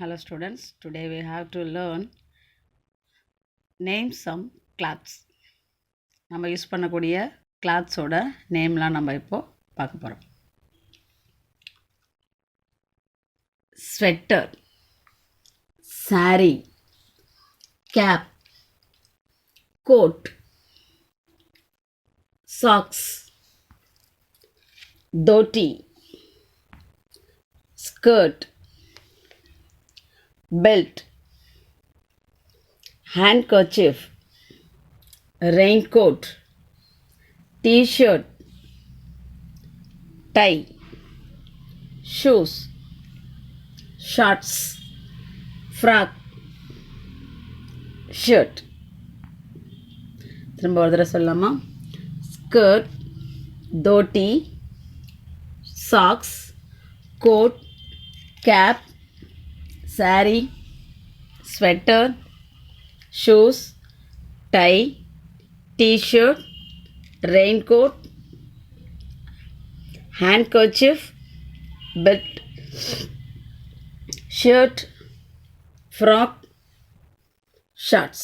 Hello students, today we have to learn name some cloths. நம்ம use பண்ணக்கூடிய கிளாத்ஸோட நேம்லாம் நம்ம இப்போ பார்க்க போகிறோம். Sweater, saree, cap, coat, socks, dhoti, skirt, belt, handkerchief, raincoat, t-shirt, tie, shoes, shorts, frock, shirt. திரும்ப ஒரு தடவை சொல்லலாமா? Skirt, dhoti, socks, coat, cap, saree, sweater, shoes, tie, t-shirt, raincoat, handkerchief, belt, shirt, frock, shorts.